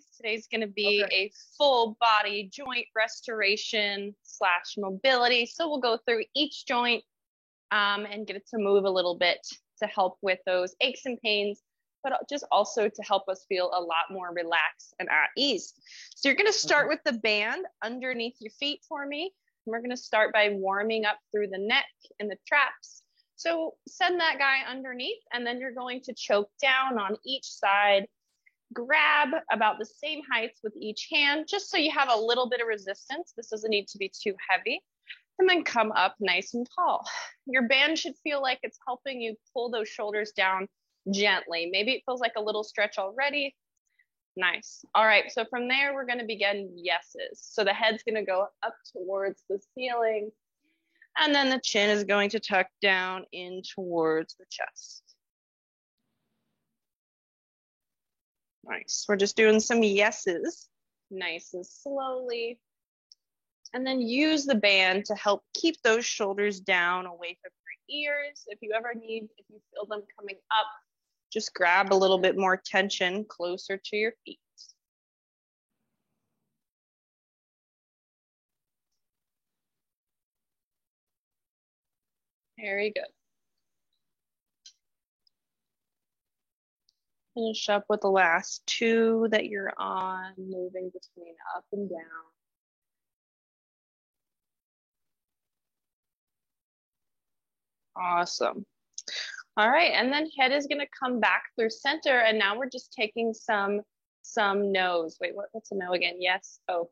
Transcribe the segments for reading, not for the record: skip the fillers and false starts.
guys. Today's going to be a full body joint restoration / mobility. So we'll go through each joint and get it to move a little bit to help with those aches and pains, but just also to help us feel a lot more relaxed and at ease. So you're going to start with the band underneath your feet for me. And we're going to start by warming up through the neck and the traps. So send that guy underneath, and then you're going to choke down on each side. Grab about the same heights with each hand, just so you have a little bit of resistance. This doesn't need to be too heavy. And then come up nice and tall. Your band should feel like it's helping you pull those shoulders down gently. Maybe it feels like a little stretch already. Nice. All right, so from there, we're gonna begin yeses. So the head's gonna go up towards the ceiling, and then the chin is going to tuck down in towards the chest. Nice. We're just doing some yeses, nice and slowly. And then use the band to help keep those shoulders down away from your ears. If you feel them coming up, just grab a little bit more tension closer to your feet. Very good. Finish up with the last two that you're on, moving between up and down. Awesome. All right, and then head is gonna come back through center, and now we're just taking some nose. Wait, what's a no again? Yes, oh,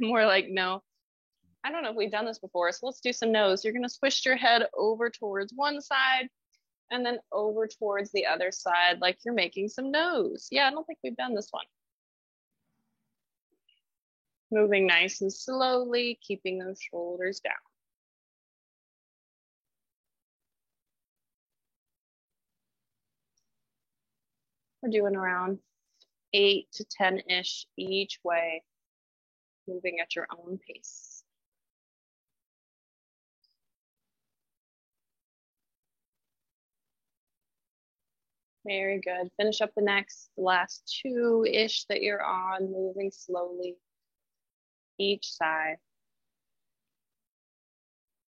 more like no. I don't know if we've done this before, so let's do some nose. You're gonna switch your head over towards one side, and then over towards the other side, like you're making some nose. Yeah, I don't think we've done this one. Moving nice and slowly, keeping those shoulders down. We're doing around 8 to 10-ish each way, moving at your own pace. Very good. Finish up the last two-ish that you're on, moving slowly each side.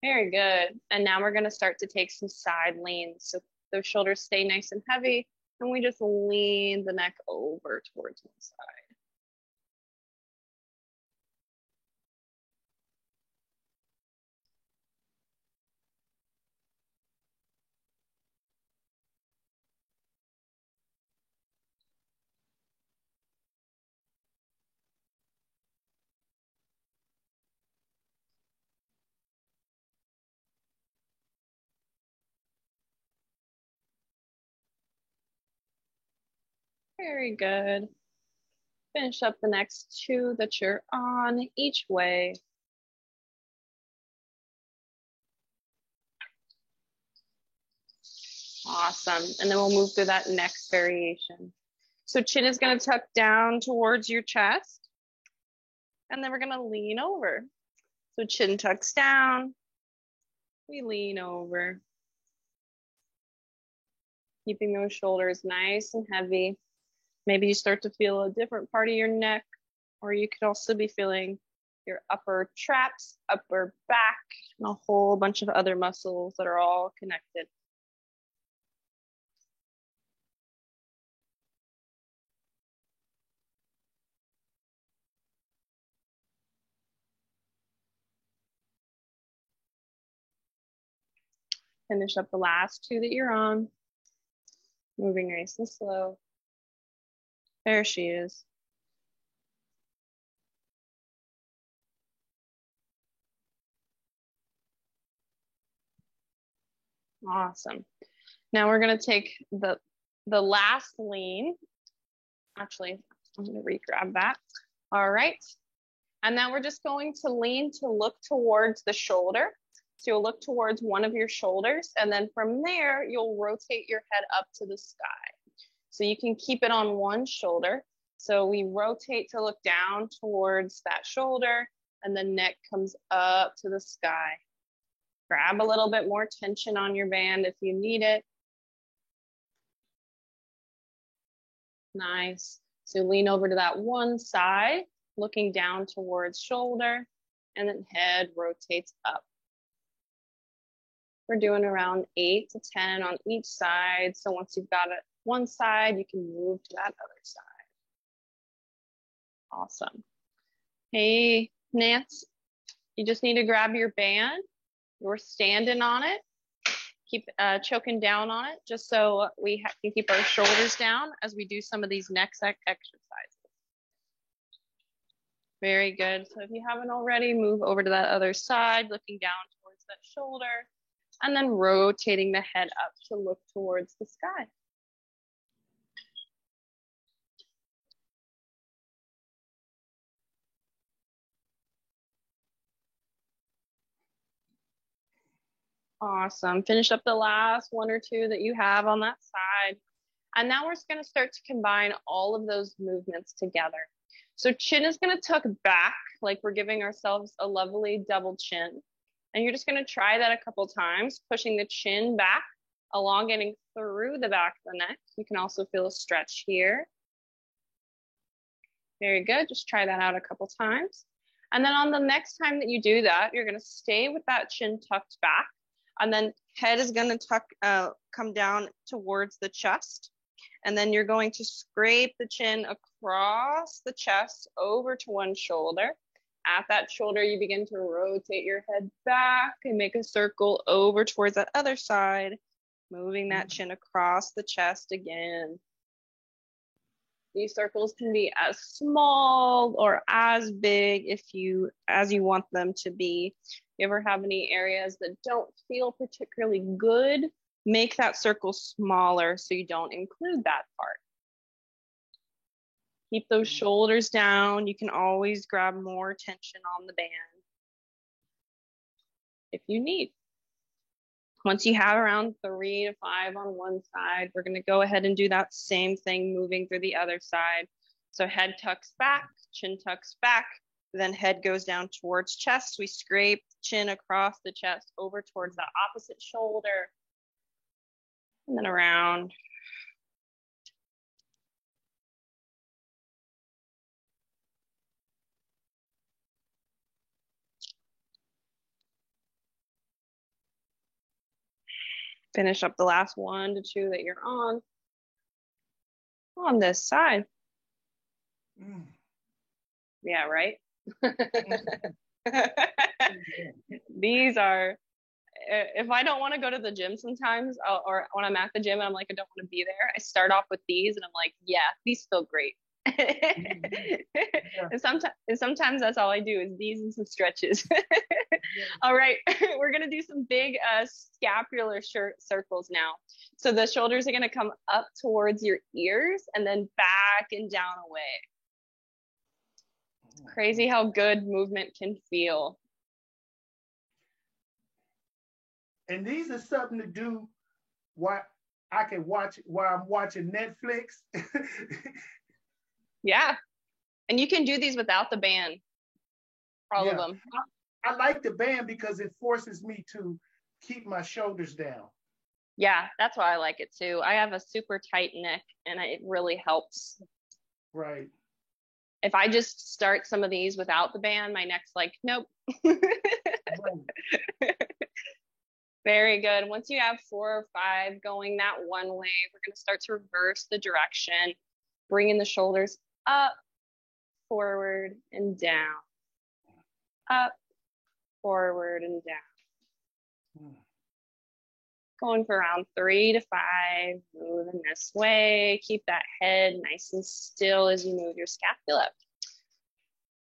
Very good. And now we're gonna start to take some side leans. So those shoulders stay nice and heavy, and we just lean the neck over towards one side. Very good. Finish up the next two that you're on each way. Awesome. And then we'll move through that next variation. So chin is going to tuck down towards your chest. And then we're going to lean over. So chin tucks down. We lean over. Keeping those shoulders nice and heavy. Maybe you start to feel a different part of your neck, or you could also be feeling your upper traps, upper back, and a whole bunch of other muscles that are all connected. Finish up the last two that you're on. Moving nice and slow. There she is. Awesome. Now we're going to take the last lean. Actually, I'm going to re-grab that. All right. And now we're just going to lean to look towards the shoulder. So you'll look towards one of your shoulders, and then from there, you'll rotate your head up to the sky. So you can keep it on one shoulder. So we rotate to look down towards that shoulder, and the neck comes up to the sky. Grab a little bit more tension on your band if you need it. Nice. So lean over to that one side, looking down towards shoulder, and then head rotates up. We're doing around 8 to 10 on each side. So once you've got it one side, you can move to that other side. Awesome. Hey, Nance, you just need to grab your band. We're standing on it. Keep choking down on it, just so we can keep our shoulders down as we do some of these next exercises. Very good. So if you haven't already, move over to that other side, looking down towards that shoulder, and then rotating the head up to look towards the sky. Awesome. Finish up the last one or two that you have on that side. And now we're going to start to combine all of those movements together. So chin is going to tuck back, like we're giving ourselves a lovely double chin. And you're just going to try that a couple times, pushing the chin back, elongating through the back of the neck. You can also feel a stretch here. Very good. Just try that out a couple times. And then on the next time that you do that, you're going to stay with that chin tucked back. And then head is going to come down towards the chest. And then you're going to scrape the chin across the chest over to one shoulder. At that shoulder, you begin to rotate your head back and make a circle over towards that other side, moving that chin across the chest again. These circles can be as small or as big as you want them to be. If you ever have any areas that don't feel particularly good, make that circle smaller so you don't include that part. Keep those shoulders down. You can always grab more tension on the band if you need. Once you have around 3 to 5 on one side, we're going to go ahead and do that same thing moving through the other side. So head tucks back, chin tucks back, then head goes down towards chest. We scrape chin across the chest over towards the opposite shoulder, and then around. Finish up the last 1 to 2 that you're on this side. Yeah, right? These are, if I don't want to go to the gym sometimes, or when I'm at the gym and I'm like, I don't want to be there, I start off with these and I'm like, yeah, these feel great. And sometimes that's all I do is these and some stretches. All right, we're gonna do some big scapular circles now. So the shoulders are gonna come up towards your ears and then back and down away. Crazy how good movement can feel. And these are something to do while I can watch while I'm watching Netflix. Yeah. And you can do these without the band. All of them. I like the band because it forces me to keep my shoulders down. Yeah, that's why I like it too. I have a super tight neck and it really helps. Right. If I just start some of these without the band, my neck's like, nope. Very good. Once you have 4 or 5 going that one way, we're going to start to reverse the direction, bringing the shoulders up, forward, and down. Up, forward, and down. Going for around 3 to 5, moving this way. Keep that head nice and still as you move your scapula.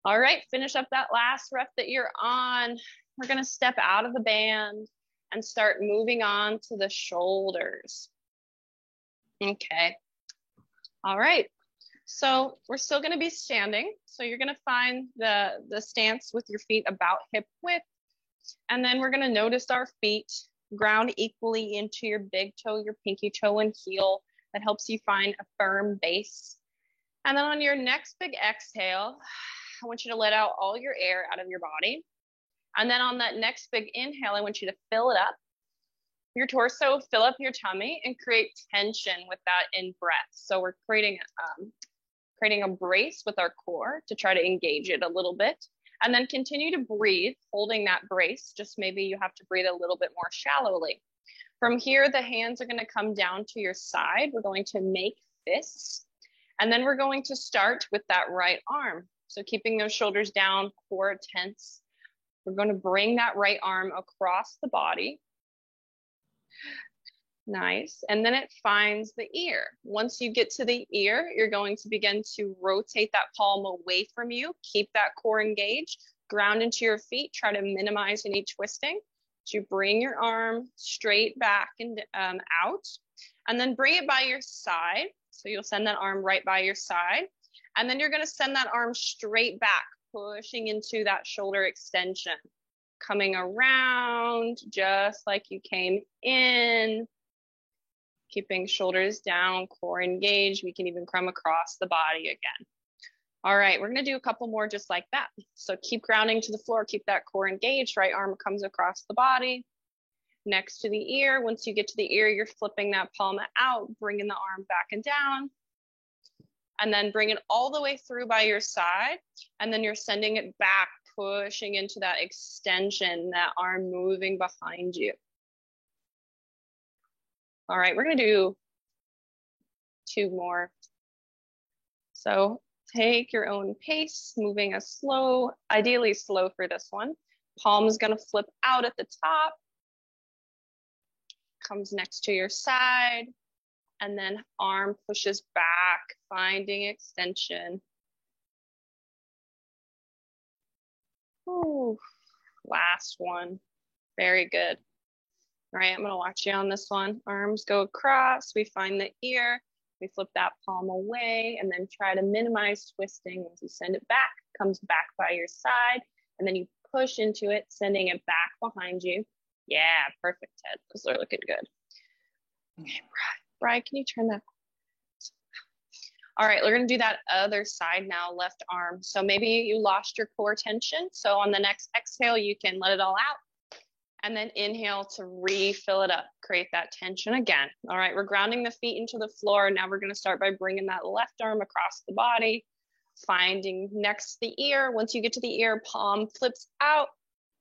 All right, finish up that last rep that you're on. We're going to step out of the band and start moving on to the shoulders. Okay. All right. So we're still going to be standing. So you're going to find the stance with your feet about hip width. And then we're going to notice our feet ground equally into your big toe, your pinky toe and heel. That helps you find a firm base. And then on your next big exhale, I want you to let out all your air out of your body. And then on that next big inhale, I want you to fill it up. Your torso, fill up your tummy and create tension with that in breath. So we're creating creating a brace with our core to try to engage it a little bit. And then continue to breathe, holding that brace. Just maybe you have to breathe a little bit more shallowly. From here, the hands are gonna come down to your side. We're going to make fists. And then we're going to start with that right arm. So keeping those shoulders down, core tense. We're gonna bring that right arm across the body. Nice, and then it finds the ear. Once you get to the ear, you're going to begin to rotate that palm away from you. Keep that core engaged, ground into your feet, try to minimize any twisting. So you bring your arm straight back and out, and then bring it by your side. So you'll send that arm right by your side, and then you're gonna send that arm straight back, pushing into that shoulder extension, coming around just like you came in. Keeping shoulders down, core engaged. We can even come across the body again. All right, we're gonna do a couple more just like that. So keep grounding to the floor, keep that core engaged, right arm comes across the body, next to the ear. Once you get to the ear, you're flipping that palm out, bringing the arm back and down, and then bring it all the way through by your side, and then you're sending it back, pushing into that extension, that arm moving behind you. All right, we're gonna do 2 more. So take your own pace, moving a slow, ideally slow for this one. Palm is gonna flip out at the top, comes next to your side, and then arm pushes back, finding extension. Ooh, last one, very good. All right, I'm gonna watch you on this one. Arms go across, we find the ear, we flip that palm away, and then try to minimize twisting. Once you send it back, comes back by your side, and then you push into it, sending it back behind you. Yeah, perfect, Ted. Those are looking good. Okay, Brian, can you turn that? All right, we're gonna do that other side now, left arm. So maybe you lost your core tension. So on the next exhale, you can let it all out. And then inhale to refill it up, create that tension again. All right, we're grounding the feet into the floor. Now we're gonna start by bringing that left arm across the body, finding next the ear. Once you get to the ear, palm flips out,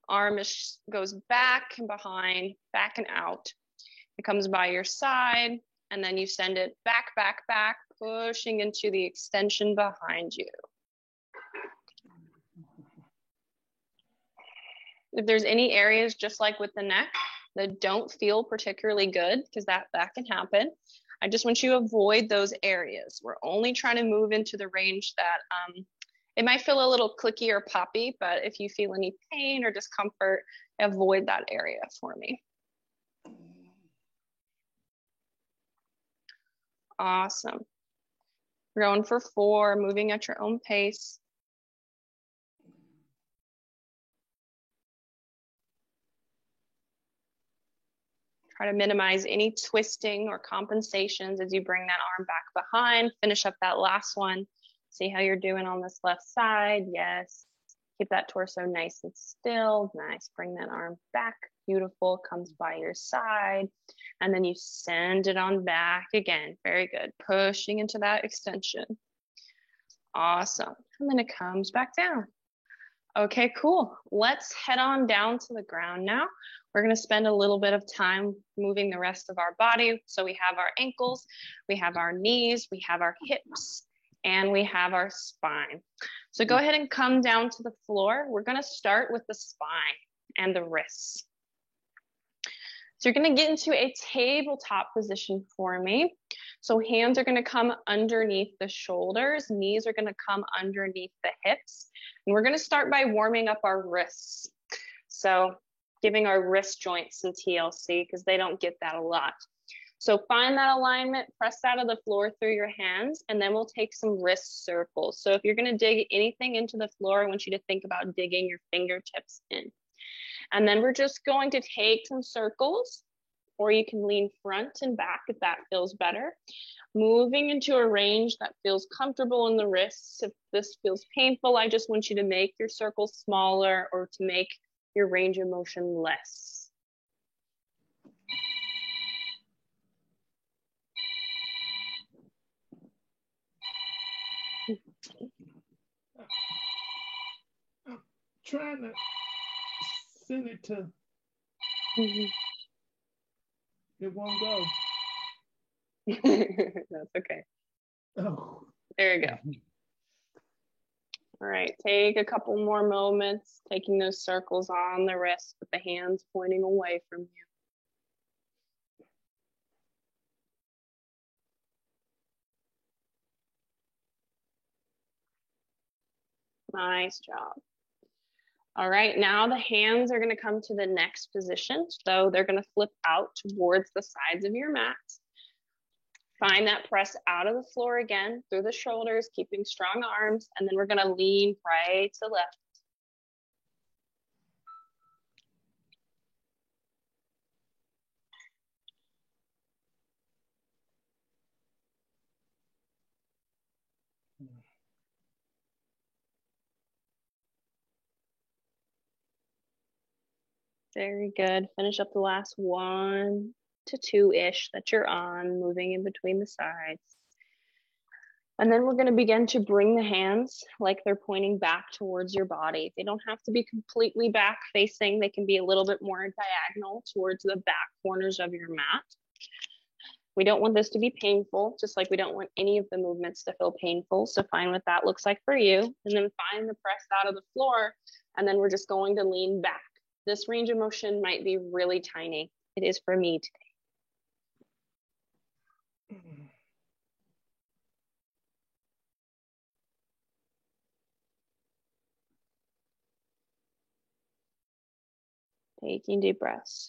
arm goes back and behind, back and out. It comes by your side, and then you send it back, back, back, pushing into the extension behind you. If there's any areas, just like with the neck, that don't feel particularly good, because that can happen, I just want you to avoid those areas. We're only trying to move into the range that it might feel a little clicky or poppy, but if you feel any pain or discomfort, avoid that area for me. Awesome. We're going for 4, moving at your own pace. Try to minimize any twisting or compensations as you bring that arm back behind. Finish up that last one. See how you're doing on this left side. Yes. Keep that torso nice and still. Nice. Bring that arm back. Beautiful. Comes by your side. And then you send it on back again. Very good. Pushing into that extension. Awesome. And then it comes back down. Okay, cool. Let's head on down to the ground now. We're going to spend a little bit of time moving the rest of our body. So we have our ankles, we have our knees, we have our hips, and we have our spine. So go ahead and come down to the floor. We're going to start with the spine and the wrists. So you're going to get into a tabletop position for me. So hands are going to come underneath the shoulders, knees are going to come underneath the hips. And we're going to start by warming up our wrists. So giving our wrist joints some TLC, because they don't get that a lot. So find that alignment, press out of the floor through your hands, and then we'll take some wrist circles. So if you're going to dig anything into the floor, I want you to think about digging your fingertips in. And then we're just going to take some circles, or you can lean front and back if that feels better. Moving into a range that feels comfortable in the wrists. If this feels painful, I just want you to make your circles smaller or to make your range of motion less. I'm trying to send it to, it won't go. That's okay. Oh. There you go. All right, take a couple more moments, taking those circles on the wrist with the hands pointing away from you. Nice job. All right, now the hands are going to come to the next position. So they're going to flip out towards the sides of your mat. Find that press out of the floor again through the shoulders, keeping strong arms, and then we're going to lean right to left. Very good. Finish up the last 1 to 2-ish that you're on, moving in between the sides. And then we're going to begin to bring the hands like they're pointing back towards your body. They don't have to be completely back facing. They can be a little bit more diagonal towards the back corners of your mat. We don't want this to be painful, just like we don't want any of the movements to feel painful. So find what that looks like for you. And then find the press out of the floor. And then we're just going to lean back. This range of motion might be really tiny. It is for me today. Taking deep breaths.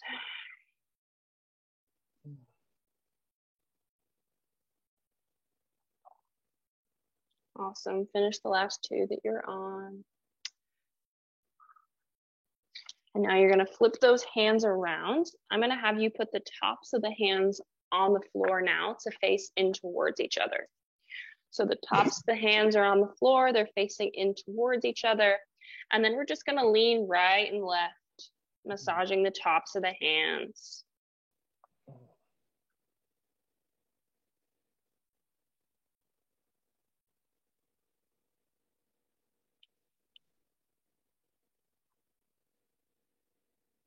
Awesome. Finish the last 2 that you're on. And now you're going to flip those hands around. I'm going to have you put the tops of the hands on the floor now to face in towards each other. So the tops of the hands are on the floor. They're facing in towards each other. And then we're just going to lean right and left, massaging the tops of the hands.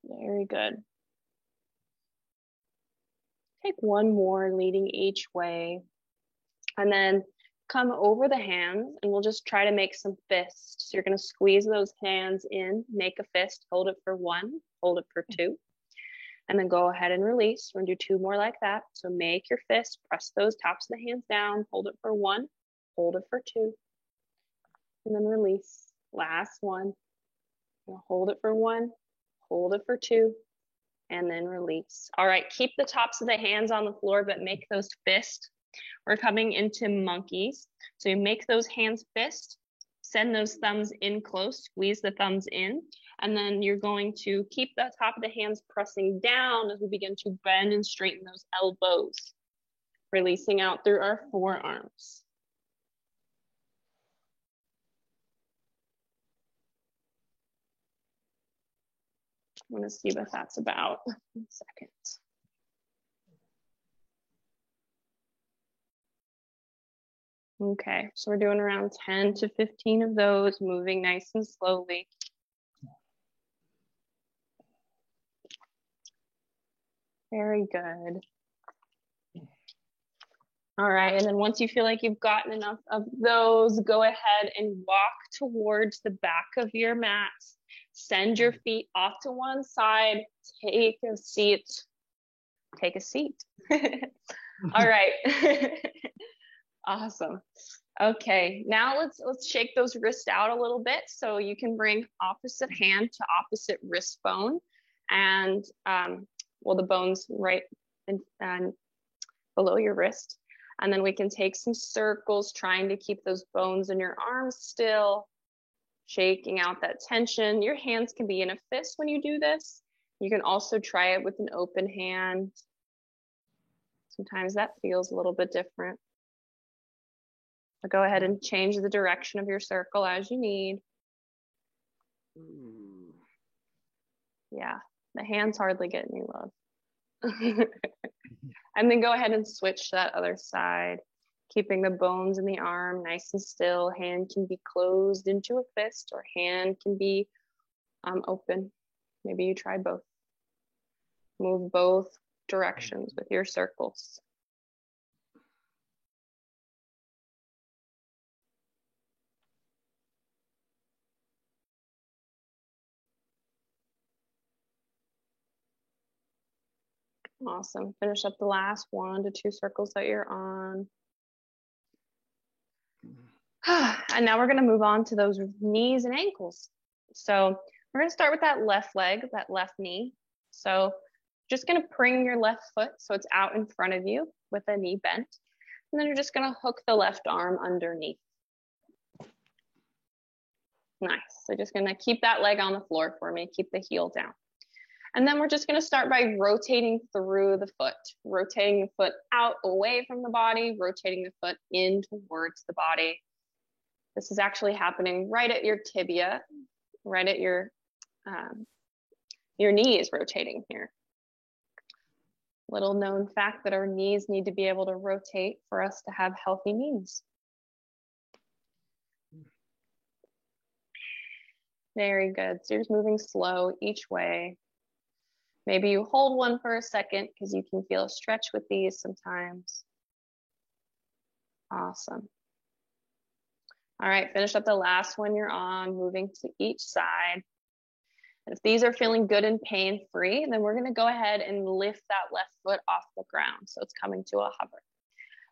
Very good. Take one more, leading each way. And then come over the hands and we'll just try to make some fists. So you're going to squeeze those hands in, make a fist, hold it for 1, hold it for 2, and then go ahead and release. We're going to do 2 more like that. So make your fist, press those tops of the hands down, hold it for 1, hold it for 2, and then release. Last one. Hold it for 1, hold it for 2, and then release. All right, keep the tops of the hands on the floor, but make those fists. We're coming into monkeys. So you make those hands fist, send those thumbs in close, squeeze the thumbs in, and then you're going to keep the top of the hands pressing down as we begin to bend and straighten those elbows, releasing out through our forearms. I'm going to see what that's about. 1 second. Okay, so we're doing around 10 to 15 of those, moving nice and slowly. Very good. All right, and then once you feel like you've gotten enough of those, go ahead and walk towards the back of your mat. Send your feet off to one side, take a seat. Take a seat. All right. Awesome. Okay, now let's shake those wrists out a little bit. So you can bring opposite hand to opposite wrist bone, and well, the bones right and below your wrist. And then we can take some circles, trying to keep those bones in your arms still, shaking out that tension. Your hands can be in a fist when you do this. You can also try it with an open hand. Sometimes that feels a little bit different. So go ahead and change the direction of your circle as you need. Yeah, the hands hardly get any love. And then go ahead and switch to that other side. Keeping the bones in the arm nice and still. Hand can be closed into a fist or hand can be open. Maybe you try both. Move both directions with your circles. Awesome. Finish up the last 1 to 2 circles that you're on. And now we're going to move on to those knees and ankles. So we're going to start with that left leg, that left knee. So just going to bring your left foot so it's out in front of you with the knee bent. And then you're just going to hook the left arm underneath. Nice. So just going to keep that leg on the floor for me. Keep the heel down. And then we're just going to start by rotating through the foot, rotating the foot out away from the body, rotating the foot in towards the body. This is actually happening right at your tibia, right at your knee is rotating here. Little known fact that our knees need to be able to rotate for us to have healthy knees. Very good. So you're just moving slow each way. Maybe you hold one for a second because you can feel a stretch with these sometimes. Awesome. All right, finish up the last one you're on, moving to each side. And if these are feeling good and pain-free, then we're gonna go ahead and lift that left foot off the ground. So it's coming to a hover.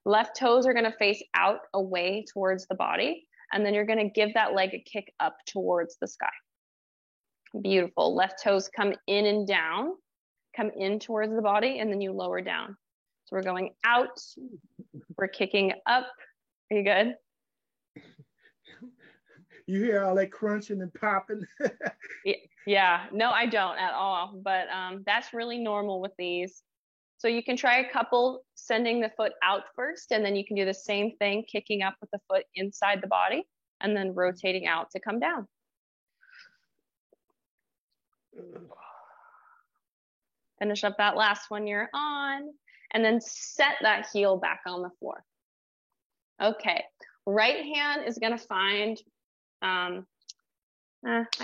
Left toes are gonna face out away towards the body, and then you're gonna give that leg a kick up towards the sky. Beautiful. Left toes come in and down, come in towards the body, and then you lower down. So we're going out, we're kicking up. Are you good? You hear all that crunching and popping? Yeah, no, I don't at all, but that's really normal with these. So you can try a couple, sending the foot out first, and then you can do the same thing, kicking up with the foot inside the body, and then rotating out to come down. Finish up that last one you're on, and then set that heel back on the floor. Okay, right hand is gonna find, I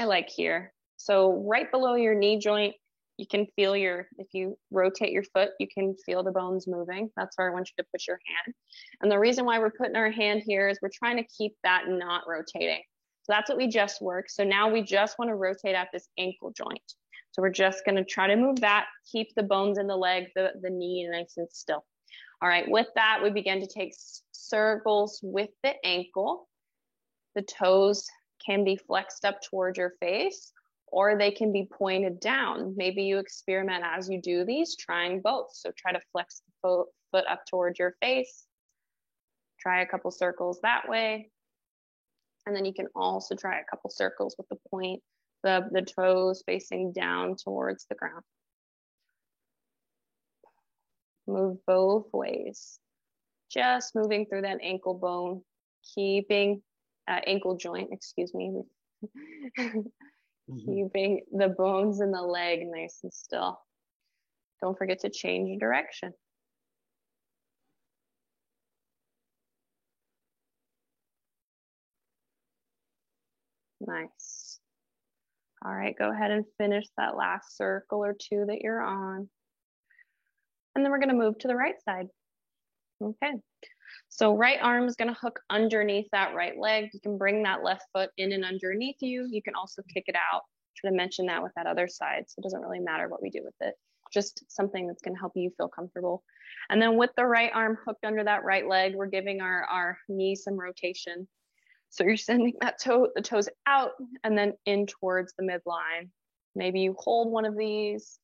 like here. So right below your knee joint, you can feel if you rotate your foot, you can feel the bones moving. That's where I want you to put your hand. And the reason why we're putting our hand here is we're trying to keep that not rotating. So that's what we just worked. So now we just want to rotate at this ankle joint. So we're just going to try to move that, keep the bones in the leg, the knee nice and still. All right, with that, we begin to take circles with the ankle. The toes can be flexed up towards your face, or they can be pointed down. Maybe you experiment as you do these, trying both. So try to flex the foot up towards your face. Try a couple circles that way. And then you can also try a couple circles with the point, the toes facing down towards the ground. Move both ways. Just moving through that ankle bone, keeping ankle joint, excuse me. Keeping the bones in the leg nice and still. Don't forget to change your direction. Nice. All right, go ahead and finish that last circle or two that you're on. And then we're gonna move to the right side. Okay, so right arm is gonna hook underneath that right leg. You can bring that left foot in and underneath you. You can also kick it out. I should have mentioned that with that other side, so it doesn't really matter what we do with it. Just something that's gonna help you feel comfortable. And then with the right arm hooked under that right leg, we're giving our knee some rotation. So you're sending that the toes out and then in towards the midline. Maybe you hold one of these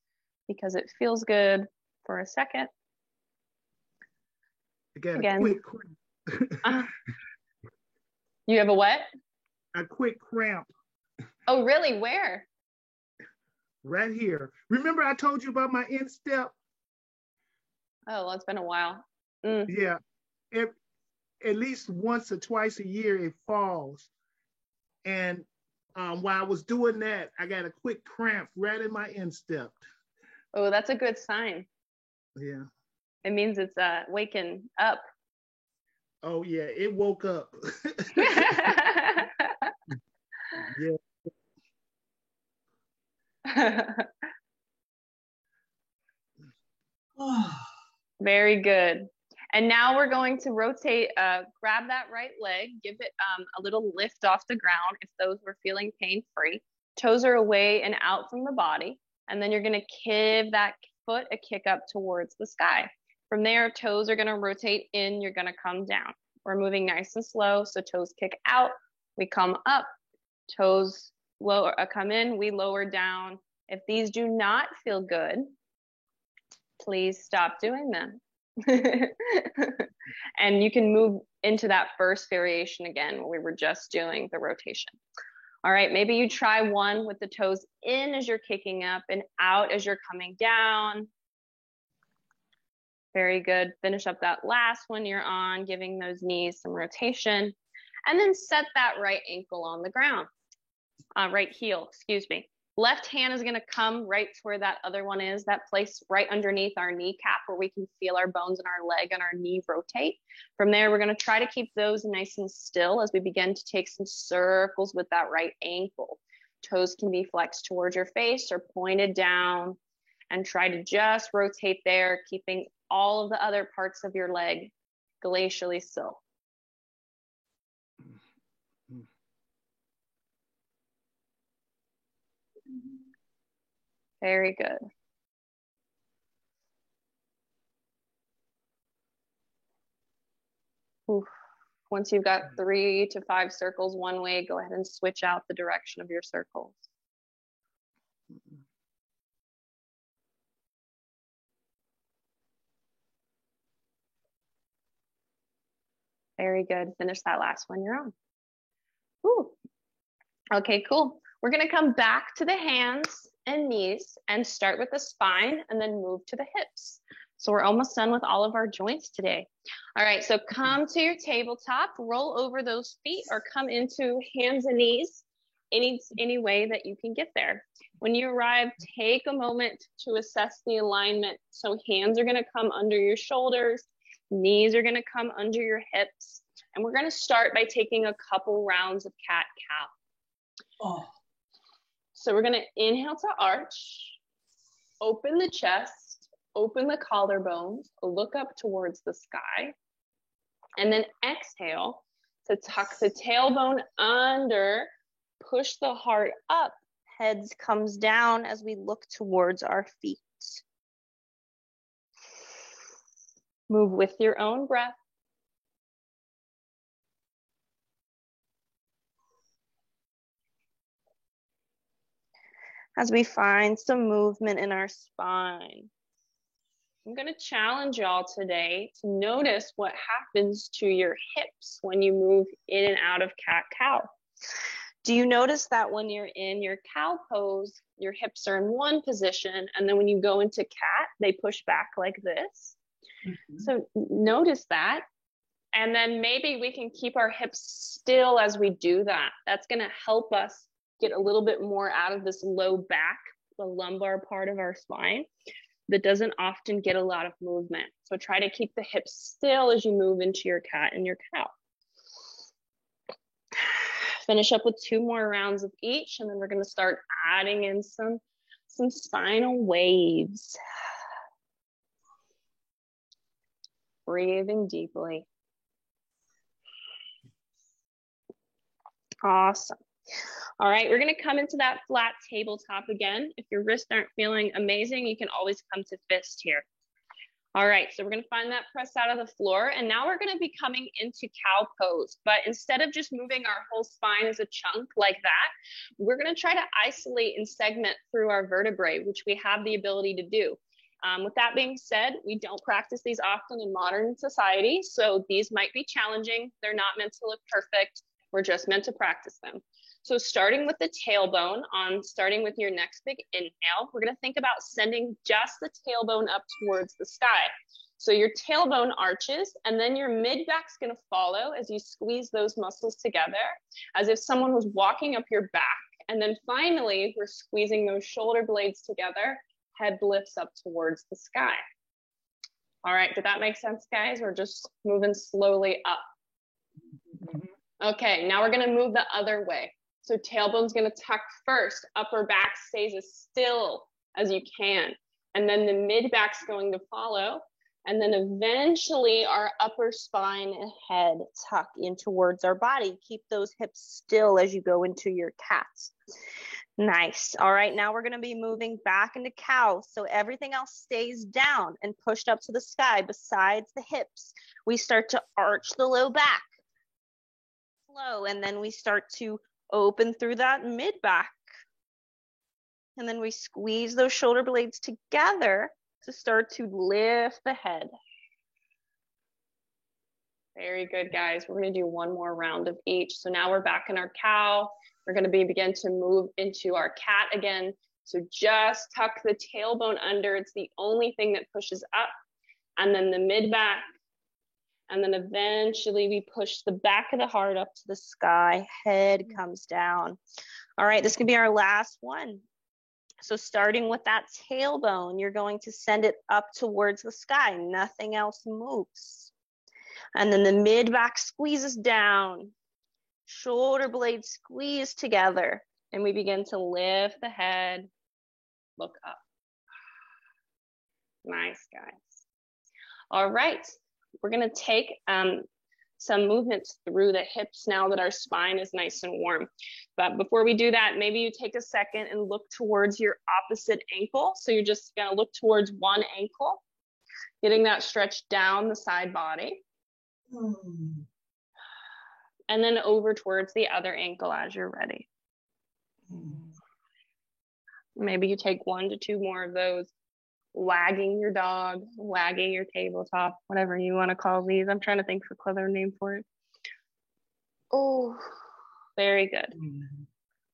because it feels good for a second. Again. A quick cramp. You have a what? A quick cramp. Oh, really? Where? Right here. Remember I told you about my instep? Oh, well, it's been a while. Yeah. At least once or twice a year it falls. And while I was doing that, I got a quick cramp right in my instep. Oh, that's a good sign. Yeah. It means it's waking up. Oh yeah, it woke up. Yeah. Very good. And now we're going to rotate, grab that right leg, give it a little lift off the ground if those were feeling pain-free. Toes are away and out from the body. And then you're going to give that foot a kick up towards the sky. From there, toes are going to rotate in, you're going to come down. We're moving nice and slow, so toes kick out, we come up, toes lower, come in, we lower down. If these do not feel good, please stop doing them. And you can move into that first variation again where we were just doing the rotation. All right, maybe you try one with the toes in as you're kicking up and out as you're coming down. Very good. Finish up that last one you're on, giving those knees some rotation. And then set that right ankle on the ground. Right heel, excuse me. Left hand is gonna come right to where that other one is, that place right underneath our kneecap where we can feel our bones in our leg and our knee rotate. From there, we're gonna try to keep those nice and still as we begin to take some circles with that right ankle. Toes can be flexed towards your face or pointed down, and try to just rotate there, keeping all of the other parts of your leg glacially still. Very good. Oof. Once you've got 3 to 5 circles one way, go ahead and switch out the direction of your circles. Very good. Finish that last one you're on. Ooh. Okay, cool. We're gonna come back to the hands and knees and start with the spine and then move to the hips. So we're almost done with all of our joints today. All right, so come to your tabletop, roll over those feet or come into hands and knees any way that you can get there. When you arrive, take a moment to assess the alignment. So hands are gonna come under your shoulders, knees are gonna come under your hips. And we're gonna start by taking a couple rounds of cat-cow. Oh. So we're gonna inhale to arch, open the chest, open the collarbones, look up towards the sky, and then exhale to tuck the tailbone under, push the heart up, heads comes down as we look towards our feet. Move with your own breath. As we find some movement in our spine. I'm going to challenge y'all today to notice what happens to your hips when you move in and out of cat-cow. Do you notice that when you're in your cow pose, your hips are in one position, and then when you go into cat, they push back like this? Mm-hmm. So notice that. And then maybe we can keep our hips still as we do that. That's going to help us get a little bit more out of this low back, the lumbar part of our spine that doesn't often get a lot of movement. So try to keep the hips still as you move into your cat and your cow. Finish up with 2 more rounds of each, and then we're going to start adding in some spinal waves. Breathing deeply. Awesome. All right, we're gonna come into that flat tabletop again. If your wrists aren't feeling amazing, you can always come to fist here. All right, so we're gonna find that press out of the floor, and now we're gonna be coming into cow pose. But instead of just moving our whole spine as a chunk like that, we're gonna try to isolate and segment through our vertebrae, which we have the ability to do. With that being said, we don't practice these often in modern society, so these might be challenging. They're not meant to look perfect. We're just meant to practice them. So starting with the tailbone, starting with your next big inhale, we're gonna think about sending just the tailbone up towards the sky. So your tailbone arches, and then your mid-back's gonna follow as you squeeze those muscles together, as if someone was walking up your back. And then finally, we're squeezing those shoulder blades together, head lifts up towards the sky. All right, did that make sense, guys? We're just moving slowly up. Okay, now we're gonna move the other way. So tailbone's gonna tuck first, upper back stays as still as you can. And then the mid back's going to follow. And then eventually our upper spine and head tuck in towards our body. Keep those hips still as you go into your cats. Nice. All right, now we're gonna be moving back into cow. So everything else stays down and pushed up to the sky besides the hips. We start to arch the low back. Slow, and then we start to open through that mid back. And then we squeeze those shoulder blades together to start to lift the head. Very good, guys. We're gonna do one more round of each. So now we're back in our cow. We're gonna begin to move into our cat again. So just tuck the tailbone under. It's the only thing that pushes up. And then the mid back. And then eventually we push the back of the heart up to the sky. Head comes down. All right, this can be our last one. So starting with that tailbone, you're going to send it up towards the sky. Nothing else moves. And then the mid back squeezes down. Shoulder blades squeeze together. And we begin to lift the head, look up. Nice, guys. All right, we're gonna take some movements through the hips now that our spine is nice and warm. But before we do that, maybe you take a second and look towards your opposite ankle. So you're just gonna look towards one ankle, getting that stretch down the side body. And then over towards the other ankle as you're ready. Maybe you take 1 to 2 more of those. Wagging your dog, wagging your tabletop, whatever you want to call these. I'm trying to think of a clever name for it. Oh, very good.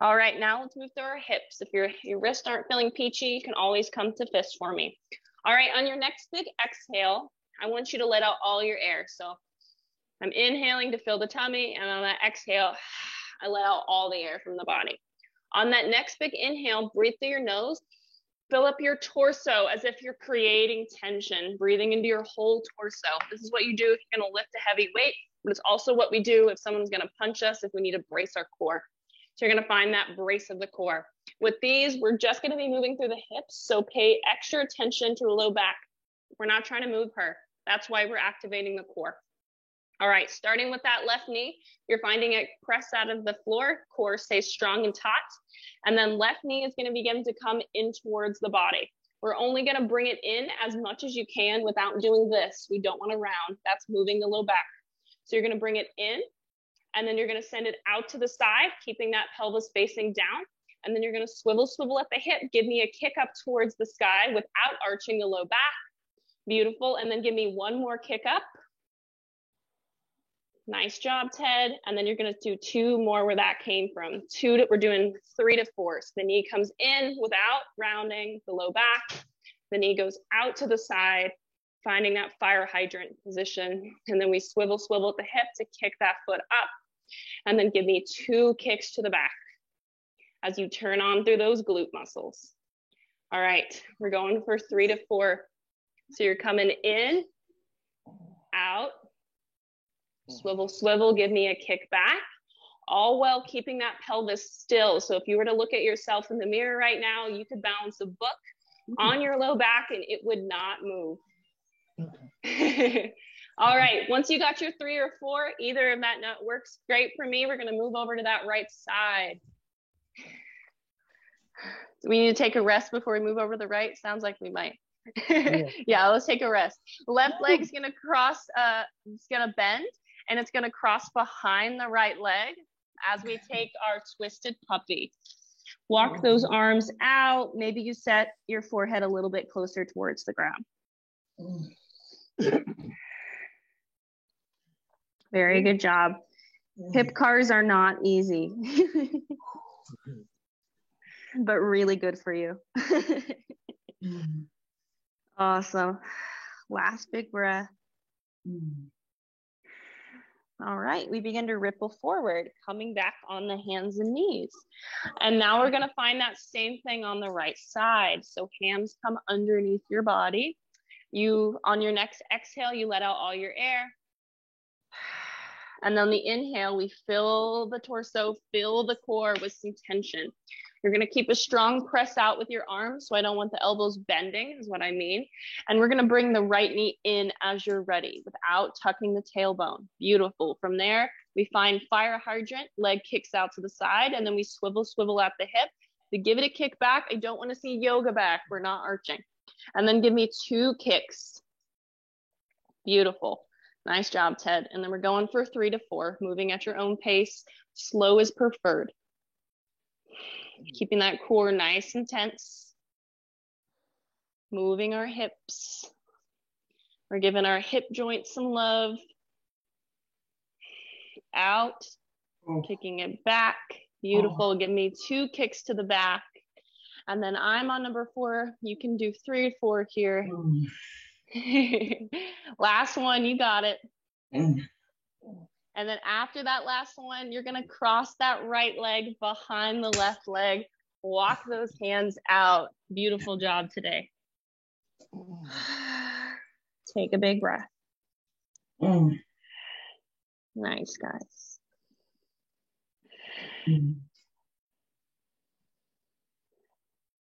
All right, now let's move through our hips. If your wrists aren't feeling peachy, you can always come to fist for me. All right, on your next big exhale, I want you to let out all your air. So I'm inhaling to fill the tummy, and on that exhale, I let out all the air from the body. On that next big inhale, breathe through your nose. Fill up your torso as if you're creating tension, breathing into your whole torso. This is what you do if you're gonna lift a heavy weight, but it's also what we do if someone's gonna punch us, if we need to brace our core. So you're gonna find that brace of the core. With these, we're just gonna be moving through the hips, so pay extra attention to the low back. We're not trying to move her. That's why we're activating the core. All right, starting with that left knee, you're finding it press out of the floor, core stays strong and taut. And then left knee is gonna begin to come in towards the body. We're only gonna bring it in as much as you can without doing this. We don't wanna round, that's moving the low back. So you're gonna bring it in, and then you're gonna send it out to the side, keeping that pelvis facing down. And then you're gonna swivel at the hip, give me a kick up towards the sky without arching the low back. Beautiful, and then give me one more kick up. Nice job, Ted. And then you're gonna do 2 more where that came from. We're doing 3 to 4. So the knee comes in without rounding the low back. The knee goes out to the side, finding that fire hydrant position. And then we swivel at the hip to kick that foot up. And then give me 2 kicks to the back as you turn on through those glute muscles. All right, we're going for 3 to 4. So you're coming in, out, swivel, give me a kick back, all while keeping that pelvis still. So if you were to look at yourself in the mirror right now, you could balance a book on your low back and it would not move. Okay. All right, once you got your 3 or 4, either of that works great for me. We're gonna move over to that right side. Do we need to take a rest before we move over to the right? Sounds like we might. Yeah, let's take a rest. Left leg's gonna cross, it's gonna bend, and it's gonna cross behind the right leg as we take our twisted puppy. Walk those arms out. Maybe you set your forehead a little bit closer towards the ground. Very good job. Hip cars are not easy, but really good for you. Awesome. Last big breath. All right, we begin to ripple forward, coming back on the hands and knees. And now we're gonna find that same thing on the right side. So hands come underneath your body. On your next exhale, you let out all your air. And then the inhale, we fill the torso, fill the core with some tension. You're gonna keep a strong press out with your arms, so I don't want the elbows bending is what I mean. And we're gonna bring the right knee in as you're ready without tucking the tailbone. Beautiful. From there, we find fire hydrant, leg kicks out to the side, and then we swivel at the hip. To give it a kick back, I don't wanna see yoga back, we're not arching. And then give me 2 kicks. Beautiful. Nice job, Ted. And then we're going for 3 to 4, moving at your own pace. Slow is preferred. Keeping that core nice and tense. Moving our hips. We're giving our hip joints some love. Out. Kicking it back. Beautiful. Give me 2 kicks to the back. And then I'm on number 4. You can do 3 or 4 here. Last one, you got it. And then after that last one, you're gonna cross that right leg behind the left leg, walk those hands out. Beautiful job today. Take a big breath. Nice, guys.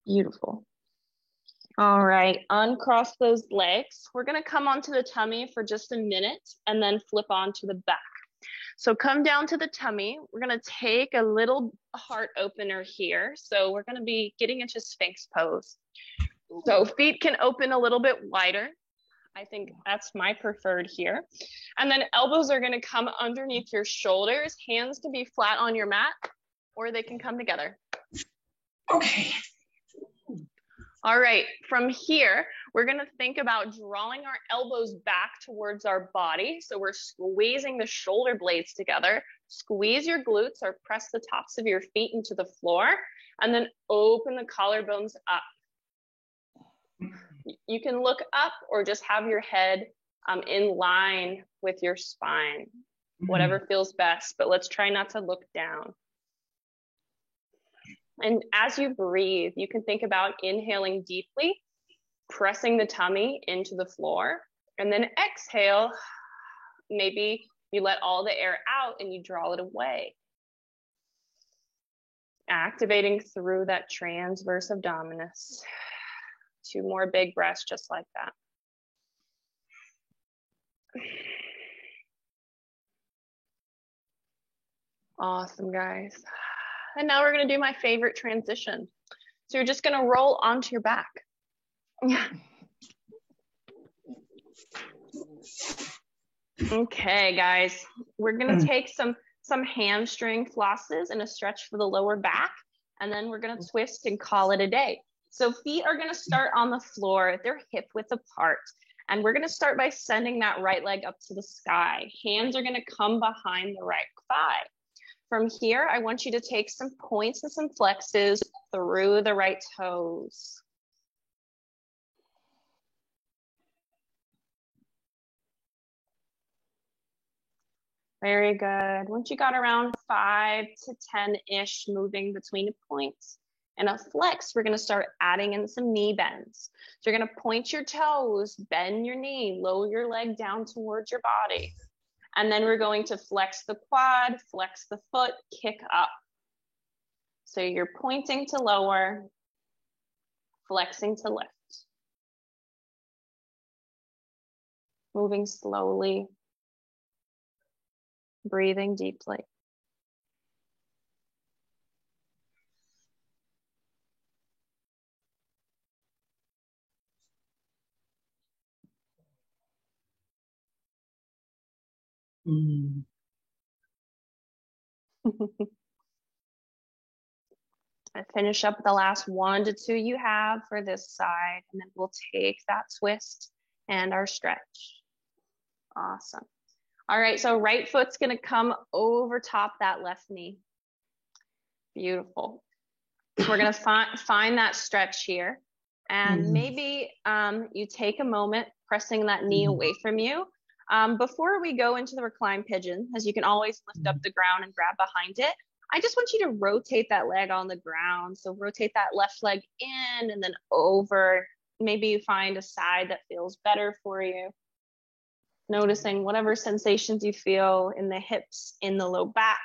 Beautiful. All right, uncross those legs. We're gonna come onto the tummy for just a minute and then flip onto the back. So come down to the tummy. We're gonna take a little heart opener here. So we're gonna be getting into Sphinx pose. So feet can open a little bit wider. I think that's my preferred here. And then elbows are gonna come underneath your shoulders. Hands can be flat on your mat or they can come together. Okay. All right, from here, we're gonna think about drawing our elbows back towards our body. So we're squeezing the shoulder blades together. Squeeze your glutes or press the tops of your feet into the floor, and then open the collarbones up. You can look up or just have your head in line with your spine, whatever feels best, but let's try not to look down. And as you breathe, you can think about inhaling deeply, pressing the tummy into the floor, and then exhale. Maybe you let all the air out and you draw it away. Activating through that transverse abdominis. 2 more big breaths just like that. Awesome, guys. And now we're gonna do my favorite transition. So you're just gonna roll onto your back. Okay, guys, we're gonna take some hamstring flosses and a stretch for the lower back, and then we're gonna twist and call it a day. So feet are gonna start on the floor, they're hip width apart. And we're gonna start by sending that right leg up to the sky. Hands are gonna come behind the right thigh. From here, I want you to take some points and some flexes through the right toes. Very good. Once you got around 5 to 10-ish moving between the points and a flex, we're gonna start adding in some knee bends. So you're gonna point your toes, bend your knee, lower your leg down towards your body. And then we're going to flex the quad, flex the foot, kick up. So you're pointing to lower, flexing to lift. Moving slowly, breathing deeply. I finish up with the last 1 to 2 you have for this side, and then we'll take that twist and our stretch. Awesome. All right, so right foot's gonna come over top that left knee. Beautiful. We're gonna find that stretch here. And maybe you take a moment pressing that knee away from you. Before we go into the recline pigeon, as you can always lift up the ground and grab behind it, I just want you to rotate that leg on the ground. So rotate that left leg in and then over. Maybe you find a side that feels better for you. Noticing whatever sensations you feel in the hips, in the low back.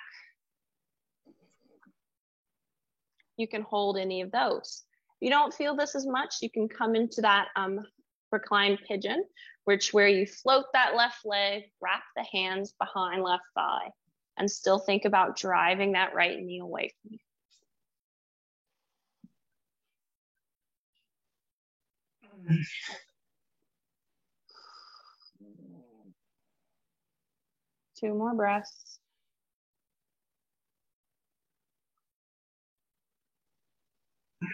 You can hold any of those. If you don't feel this as much, you can come into that reclined pigeon, where you float that left leg, wrap the hands behind left thigh, and still think about driving that right knee away from you. Two more breaths.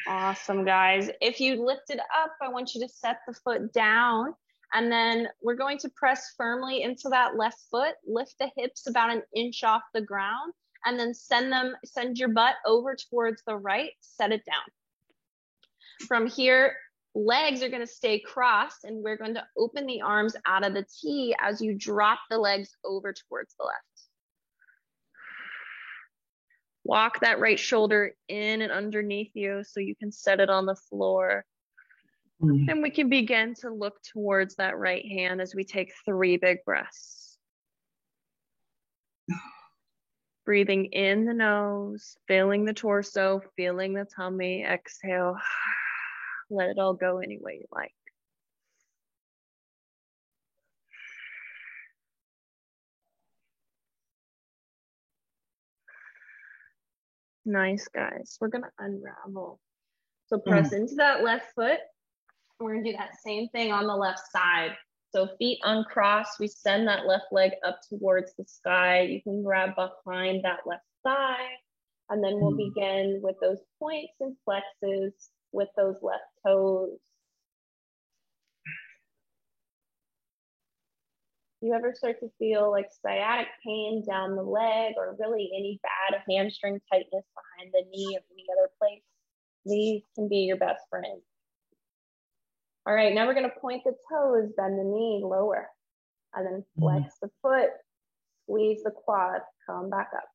Awesome, guys. If you lift it up, I want you to set the foot down, and then we're going to press firmly into that left foot, lift the hips about an inch off the ground, and then send your butt over towards the right, set it down. From here, legs are going to stay crossed, and we're going to open the arms out of the T as you drop the legs over towards the left. Walk that right shoulder in and underneath you so you can set it on the floor. And we can begin to look towards that right hand as we take 3 big breaths. Breathing in the nose, feeling the torso, feeling the tummy. Exhale. Let it all go any way you like. Nice, guys. We're going to unravel. So press into that left foot. We're going to do that same thing on the left side. So feet uncrossed. We send that left leg up towards the sky. You can grab behind that left thigh. And then we'll begin with those points and flexes with those left toes. You ever start to feel like sciatic pain down the leg, or really any bad hamstring tightness behind the knee or any other place? These can be your best friend. All right, now we're going to point the toes, bend the knee lower, and then flex the foot, squeeze the quad, come back up.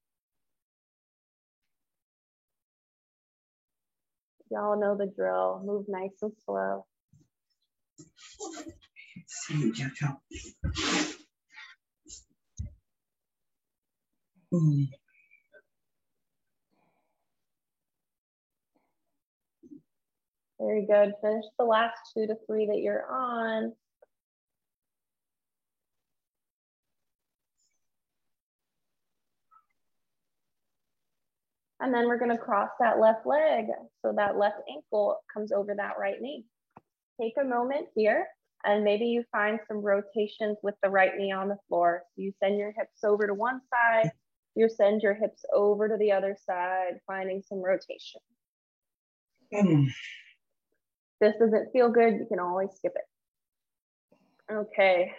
Y'all know the drill. Move nice and slow. Very good. Finish the last 2 to 3 that you're on. And then we're going to cross that left leg so that left ankle comes over that right knee. Take a moment here, and maybe you find some rotations with the right knee on the floor. So you send your hips over to one side, you send your hips over to the other side, finding some rotation. If this doesn't feel good, you can always skip it. Okay,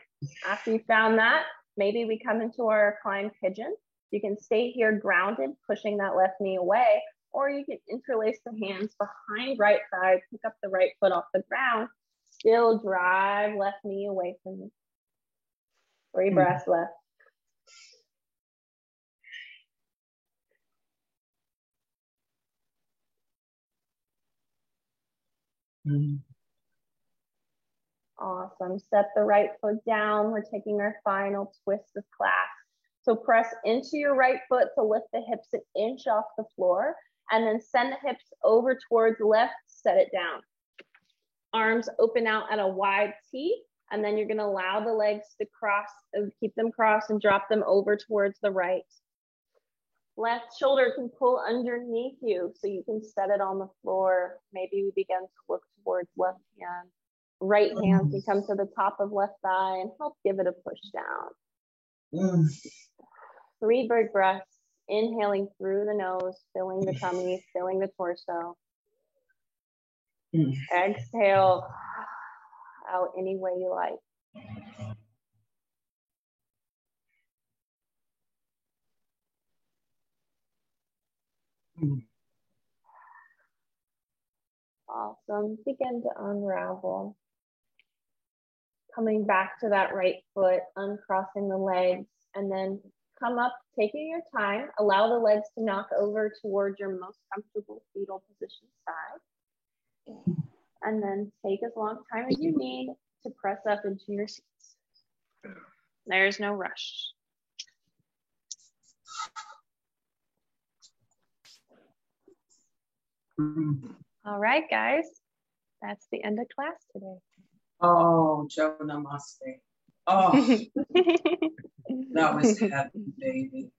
after you found that, maybe we come into our reclined pigeon. You can stay here grounded, pushing that left knee away, or you can interlace the hands behind right side, pick up the right foot off the ground, still drive left knee away from you. 3 breaths left. Awesome. Set the right foot down. We're taking our final twist of class. So press into your right foot to lift the hips an inch off the floor, and then send the hips over towards the left, set it down. Arms open out at a wide T, and then you're going to allow the legs to cross, keep them crossed and drop them over towards the right. Left shoulder can pull underneath you so you can set it on the floor. Maybe we begin to look towards left hand. Right hand can come to the top of left thigh and help give it a push down. 3 big breaths, inhaling through the nose, filling the tummy, filling the torso. Exhale out any way you like. Awesome. Begin to unravel. Coming back to that right foot, uncrossing the legs, and then come up, taking your time. Allow the legs to knock over towards your most comfortable fetal position side. And then take as long time as you need to press up into your seats. There's no rush. All right, guys. That's the end of class today. Oh, Joe, namaste. Oh, that was heavy, baby.